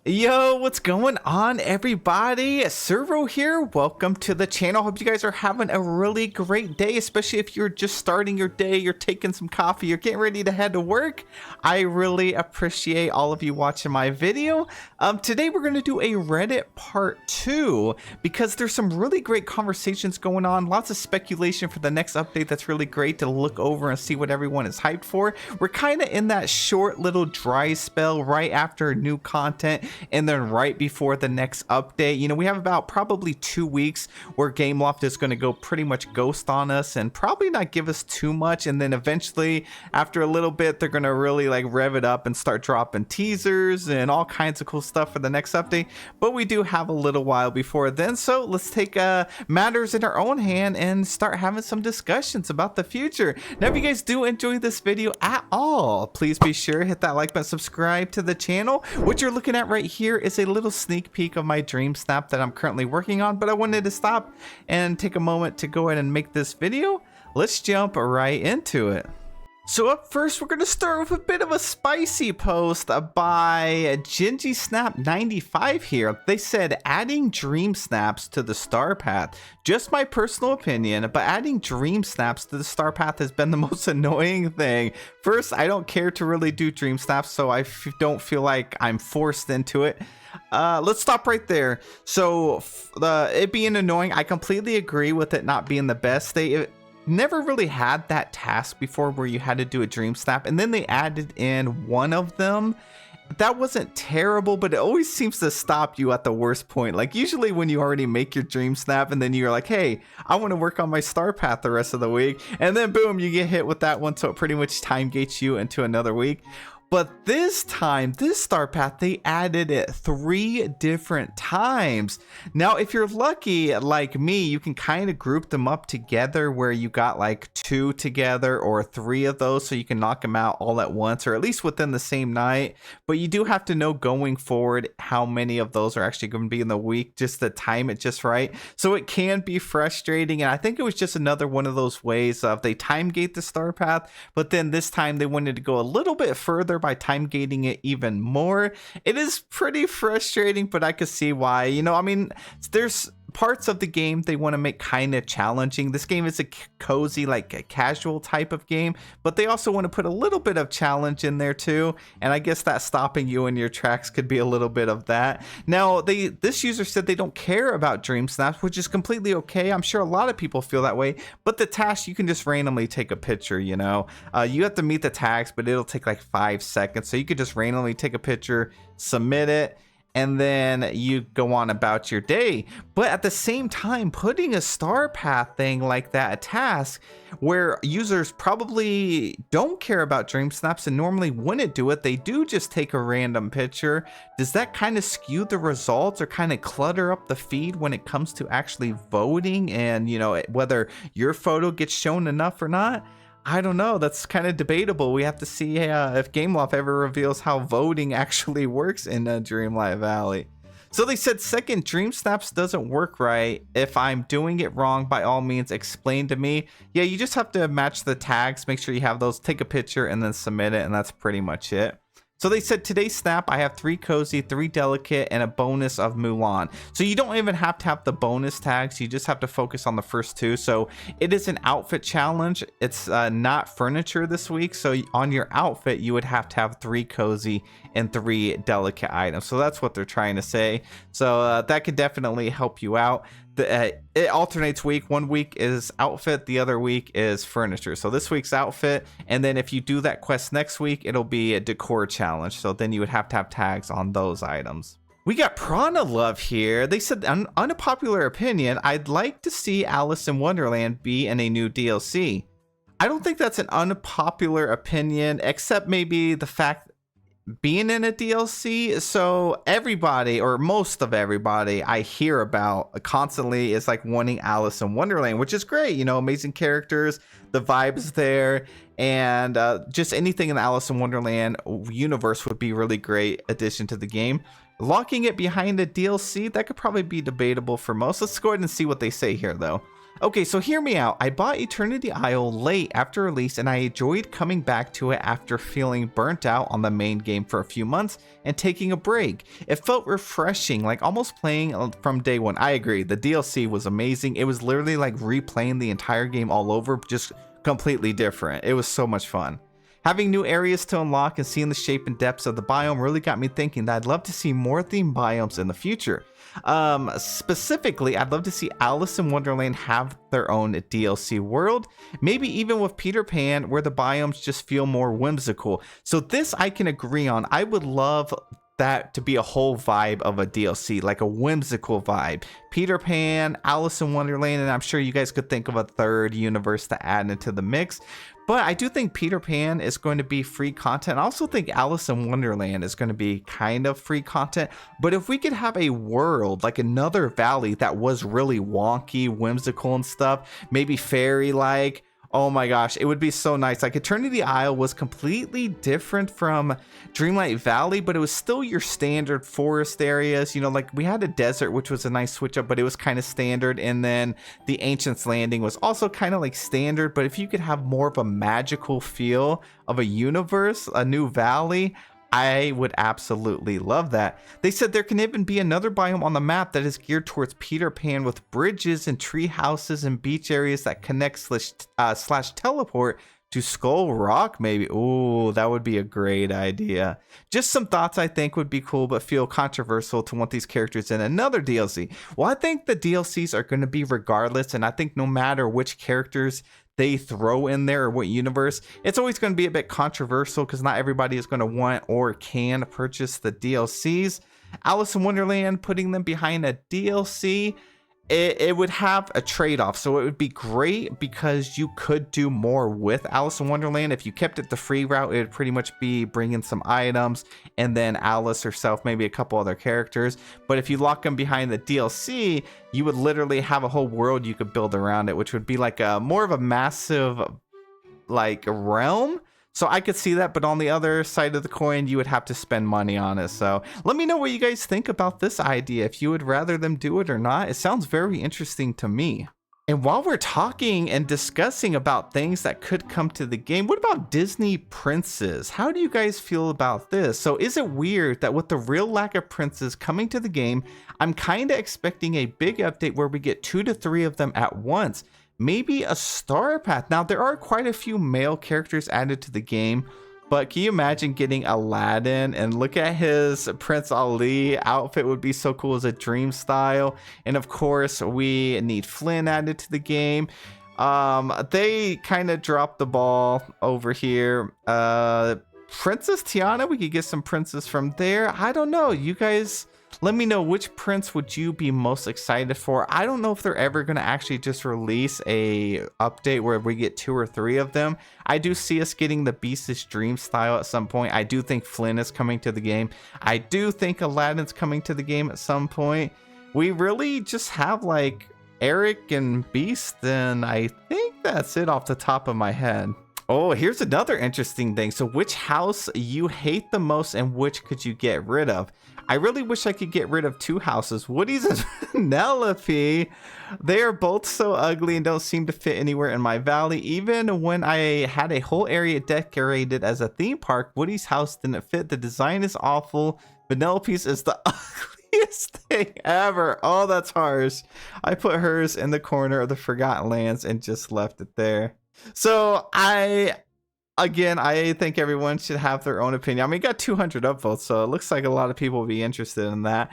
Yo, what's going on, everybody? Servo here. Welcome to the channel. Hope you guys are having a really great day, especially if you're just starting your day, you're taking some coffee, you're getting ready to head to work. I really appreciate all of you watching my video. Today we're going to do a Reddit part 2 because there's some really great conversations going on, lots of speculation for the next update that's really great to look over and see what everyone is hyped for. We're kind of in that short little dry spell right after new content and then right before the next update. You know, we have about probably 2 weeks where Gameloft is going to go pretty much ghost on us and probably not give us too much, and then eventually after a little bit they're going to really like rev it up and start dropping teasers and all kinds of cool stuff for the next update. But we do have a little while before then, so let's take matters in our own hand and start having some discussions about the future. Now, if you guys do enjoy this video at all, please be sure to hit that like button, subscribe to the channel. What you're looking at right here is a little sneak peek of my dream snap that I'm currently working on, but I wanted to stop and take a moment to go ahead and make this video. Let's jump right into it. So up first, we're going to start with a bit of a spicy post by Gingy Snap 95 here. They said, adding dream snaps to the star path. Just my personal opinion, but adding dream snaps to the star path has been the most annoying thing. First, I don't care to really do dream snaps, so I don't feel like I'm forced into it. Let's stop right there. So it being annoying, I completely agree with it not being the best. They never really had that task before where you had to do a dream snap, and then they added in one of them. That wasn't terrible, but it always seems to stop you at the worst point. Like usually when you already make your dream snap and then you're like, hey, I want to work on my star path the rest of the week, and then boom, you get hit with that one, so it pretty much time gates you into another week. But this time, this star path, they added it 3 different times. Now, if you're lucky like me, you can kind of group them up together where you got like 2 together or 3 of those, so you can knock them out all at once or at least within the same night. But you do have to know going forward how many of those are actually going to be in the week, just to time it just right. So it can be frustrating, and I think it was just another one of those ways of they time gate the star path, but then this time they wanted to go a little bit further by time gating it even more. It is pretty frustrating, but I could see why. You know, I mean, there's parts of the game they want to make kind of challenging. This game is a cozy, like a casual type of game, but they also want to put a little bit of challenge in there too, and I guess that stopping you in your tracks could be a little bit of that. Now, this user said they don't care about dream snaps, which is completely okay. I'm sure a lot of people feel that way, but the task, you can just randomly take a picture. You know, you have to meet the tags, but it'll take like 5 seconds, so you could just randomly take a picture, submit it, and then you go on about your day. But at the same time, putting a star path thing like that, a task where users probably don't care about dream snaps and normally wouldn't do it, they do just take a random picture. Does that kind of skew the results or kind of clutter up the feed when it comes to actually voting and, you know, whether your photo gets shown enough or not? I don't know. That's kind of debatable. We have to see if Gameloft ever reveals how voting actually works in Dreamlight Valley. So they said, second, dream snaps doesn't work right. If I'm doing it wrong, by all means, explain to me. Yeah, you just have to match the tags, make sure you have those, take a picture, and then submit it, and that's pretty much it. So they said, today's snap, I have 3 cozy, 3 delicate, and a bonus of Mulan. So you don't even have to have the bonus tags. You just have to focus on the first 2. So it is an outfit challenge. It's not furniture this week. So on your outfit, you would have to have 3 cozy and 3 delicate items. So that's what they're trying to say. So that could definitely help you out. It alternates week. One week is outfit, the other week is furniture. So this week's outfit, and then if you do that quest next week, it'll be a decor challenge. So then you would have to have tags on those items. We got Prana Love here. They said, unpopular opinion, I'd like to see Alice in Wonderland be in a new DLC. I don't think that's an unpopular opinion, except maybe the fact being in a DLC. So everybody, or most of everybody I hear about constantly is like wanting Alice in Wonderland, which is great. You know, amazing characters, the vibes there, and just anything in the Alice in Wonderland universe would be really great addition to the game. Locking it behind a DLC, that could probably be debatable for most. Let's go ahead and see what they say here though. Okay, so hear me out. I bought Eternity Isle late after release and I enjoyed coming back to it after feeling burnt out on the main game for a few months and taking a break. It felt refreshing, like almost playing from day one. I agree, the DLC was amazing. It was literally like replaying the entire game all over, just completely different. It was so much fun. Having new areas to unlock and seeing the shape and depths of the biome really got me thinking that I'd love to see more themed biomes in the future. Specifically, I'd love to see Alice in Wonderland have their own DLC world, maybe even with Peter Pan, where the biomes just feel more whimsical. So this I can agree on. I would love that to be a whole vibe of a DLC, like a whimsical vibe. Peter Pan, Alice in Wonderland, and I'm sure you guys could think of a third universe to add into the mix. But I do think Peter Pan is going to be free content. I also think Alice in Wonderland is going to be kind of free content. But if we could have a world, like another valley that was really wonky, whimsical and stuff, maybe fairy-like, oh my gosh, it would be so nice. Like Eternity Isle was completely different from Dreamlight Valley, but it was still your standard forest areas. You know, like we had a desert, which was a nice switch up, but it was kind of standard. And then the Ancient's Landing was also kind of like standard. But if you could have more of a magical feel of a universe, a new valley, I would absolutely love that. They said there can even be another biome on the map that is geared towards Peter Pan with bridges and tree houses and beach areas that connect slash teleport to Skull Rock, maybe. Ooh, that would be a great idea. Just some thoughts I think would be cool, but feel controversial to want these characters in another DLC. Well, I think the DLCs are going to be regardless, and I think no matter which characters they throw in there or what universe, it's always going to be a bit controversial because not everybody is going to want or can purchase the DLCs. Alice in Wonderland, putting them behind a DLC, it would have a trade-off. So it would be great because you could do more with Alice in Wonderland. If you kept it the free route, it would pretty much be bringing some items and then Alice herself, maybe a couple other characters. But if you lock them behind the DLC, you would literally have a whole world you could build around it, which would be like a more of a massive like realm. So I could see that, but on the other side of the coin, you would have to spend money on it. So let me know what you guys think about this idea, if you would rather them do it or not. It sounds very interesting to me. And while we're talking and discussing about things that could come to the game, what about Disney princes? How do you guys feel about this? So is it weird that with the real lack of princes coming to the game, I'm kind of expecting a big update where we get 2 to 3 of them at once? Maybe a star path. Now, there are quite a few male characters added to the game, but can you imagine getting Aladdin and look at his Prince Ali outfit? Would be so cool as a dream style. And of course, we need Flynn added to the game. They kind of dropped the ball over here. Princess Tiana, we could get some princes from there. I don't know. You guys, let me know, which prince would you be most excited for? I don't know if they're ever going to actually just release a update where we get 2 or 3 of them. I do see us getting the Beast's Dream style at some point. I do think Flynn is coming to the game. I do think Aladdin's coming to the game at some point. We really just have like Eric and Beast, and I think that's it off the top of my head. Oh, here's another interesting thing. So which house you hate the most and which could you get rid of? I really wish I could get rid of 2 houses, Woody's and Penelope. They are both so ugly and don't seem to fit anywhere in my valley. Even when I had a whole area decorated as a theme park, Woody's house didn't fit. The design is awful. Penelope's is the ugliest thing ever. Oh, that's harsh. I put hers in the corner of the Forgotten Lands and just left it there. So Again, I think everyone should have their own opinion. I mean, it got 200 upvotes, so it looks like a lot of people will be interested in that.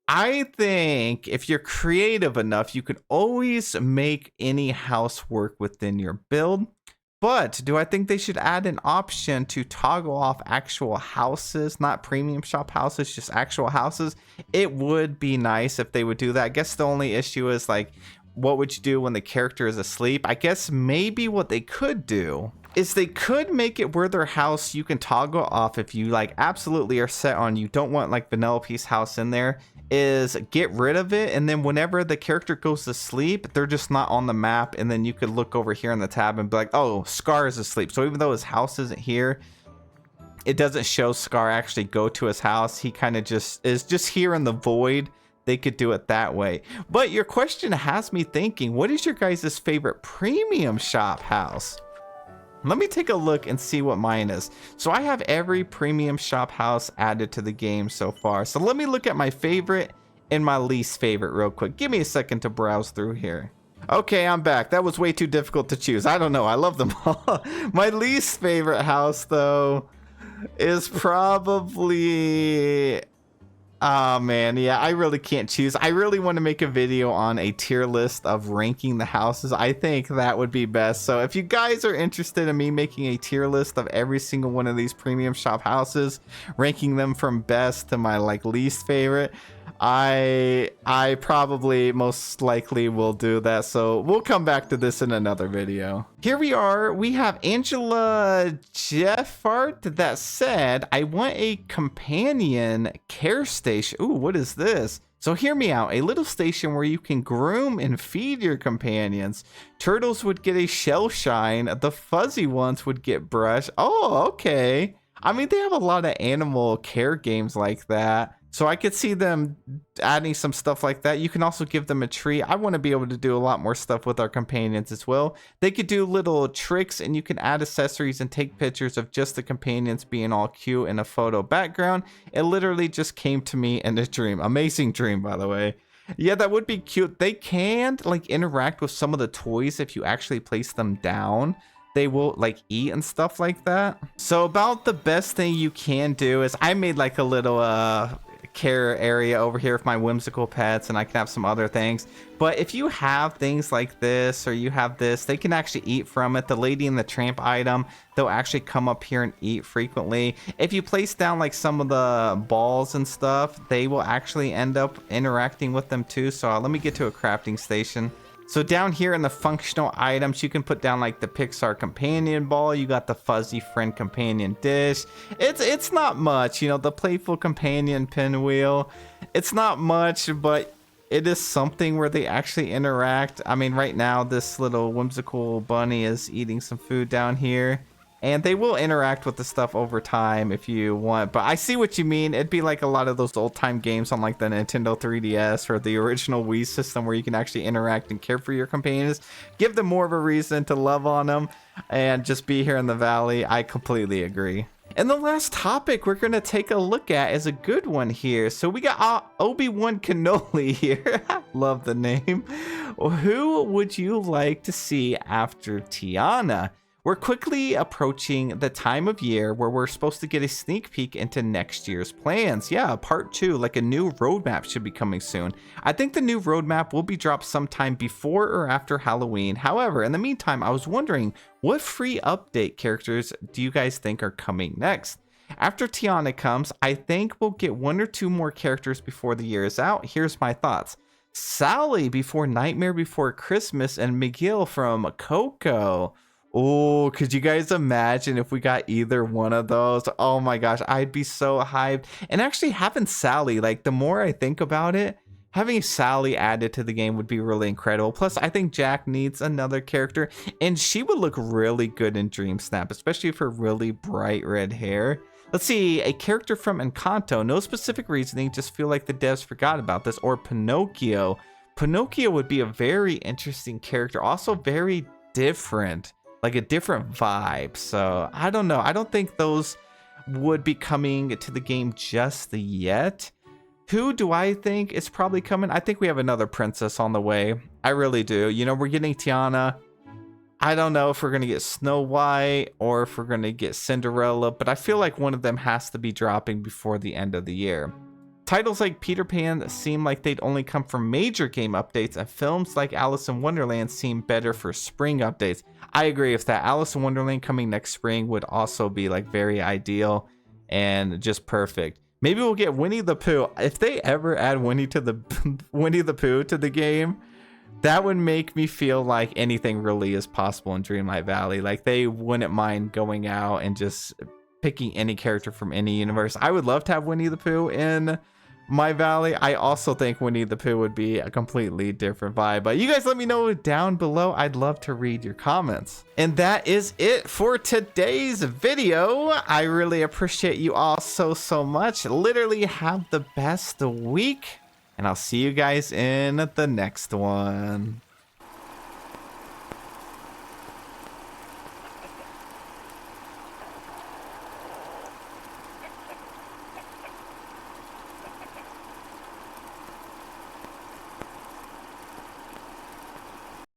I think if you're creative enough, you could always make any house work within your build. But do I think they should add an option to toggle off actual houses, not premium shop houses, just actual houses? It would be nice if they would do that. I guess the only issue is like, what would you do when the character is asleep? I guess maybe what they could do is they could make it where their house you can toggle off if you like absolutely are set on you don't want like Penelope's house in there, is get rid of it, and then whenever the character goes to sleep, they're just not on the map, and then you could look over here in the tab and be like, oh, Scar is asleep. So even though his house isn't here, it doesn't show Scar actually go to his house. He kind of just is just here in the void. they could do it that way. But your question has me thinking, what is your guys' favorite premium shop house? Let me take a look and see what mine is. So I have every premium shop house added to the game so far. So let me look at my favorite and my least favorite real quick. Give me a second to browse through here. Okay, I'm back. That was way too difficult to choose. I don't know. I love them all. My least favorite house, though, is probably... Oh man, yeah, I really can't choose. I really want to make a video on a tier list of ranking the houses. I think that would be best. So if you guys are interested in me making a tier list of every single one of these premium shop houses, ranking them from best to my like least favorite, I probably most likely will do that. So we'll come back to this in another video. Here we are. We have Angela Jeffart that said, I want a companion care station. Ooh, what is this? So hear me out. A little station where you can groom and feed your companions. Turtles would get a shell shine. The fuzzy ones would get brush. Oh, okay. I mean, they have a lot of animal care games like that. So I could see them adding some stuff like that. You can also give them a tree. I want to be able to do a lot more stuff with our companions as well. They could do little tricks, and you can add accessories and take pictures of just the companions being all cute in a photo background. It literally just came to me in a dream. Amazing dream, by the way. Yeah, that would be cute. They can like interact with some of the toys if you actually place them down. They will like eat and stuff like that. So about the best thing you can do is I made like a little care area over here with my whimsical pets, and I can have some other things. But if you have things like this, or you have this, they can actually eat from it. The Lady and the Tramp item, they'll actually come up here and eat frequently. If you place down like some of the balls and stuff, they will actually end up interacting with them too. So let me get to a crafting station. So down here in the functional items, you can put down like the Pixar companion ball. You got the fuzzy friend companion dish. It's not much, you know, the playful companion pinwheel. It's not much, but it is something where they actually interact. I mean, right now this little whimsical bunny is eating some food down here. And they will interact with the stuff over time if you want. But I see what you mean. It'd be like a lot of those old-time games on like the Nintendo 3DS or the original Wii system where you can actually interact and care for your companions. Give them more of a reason to love on them and just be here in the valley. I completely agree. And the last topic we're going to take a look at is a good one here. So we got Obi-Wan Kenobi here. Love the name. Who would you like to see after Tiana? We're quickly approaching the time of year where we're supposed to get a sneak peek into next year's plans. Yeah, part 2, like a new roadmap should be coming soon. I think the new roadmap will be dropped sometime before or after Halloween. However, in the meantime, I was wondering, what free update characters do you guys think are coming next? After Tiana comes, I think we'll get 1 or 2 more characters before the year is out. Here's my thoughts. Sally before Nightmare Before Christmas and Miguel from Coco. Oh, could you guys imagine if we got either one of those? Oh my gosh, I'd be so hyped. And actually having Sally, like the more I think about it, having Sally added to the game would be really incredible. Plus, I think Jack needs another character, and she would look really good in Dream Snap, especially for really bright red hair. Let's see, a character from Encanto, no specific reasoning, just feel like the devs forgot about this. Or Pinocchio. Pinocchio would be a very interesting character, also very different. Like a different vibe. So I don't know. I don't think those would be coming to the game just yet. Who do I think is probably coming? I think we have another princess on the way. I really do. You know, we're getting Tiana. I don't know if we're going to get Snow White or if we're going to get Cinderella, but I feel like one of them has to be dropping before the end of the year. Titles like Peter Pan seem like they'd only come from major game updates, and films like Alice in Wonderland seem better for spring updates. I agree with that. Alice in Wonderland coming next spring would also be like very ideal and just perfect. Maybe we'll get Winnie the Pooh. If they ever add Winnie the Pooh to the game, that would make me feel like anything really is possible in Dreamlight Valley. Like they wouldn't mind going out and just picking any character from any universe. I would love to have Winnie the Pooh in my valley. I also think Winnie the Pooh would be a completely different vibe, but you guys let me know down below. I'd love to read your comments. And that is it for today's video. I really appreciate you all so much. Literally have the best week, and I'll see you guys in the next one.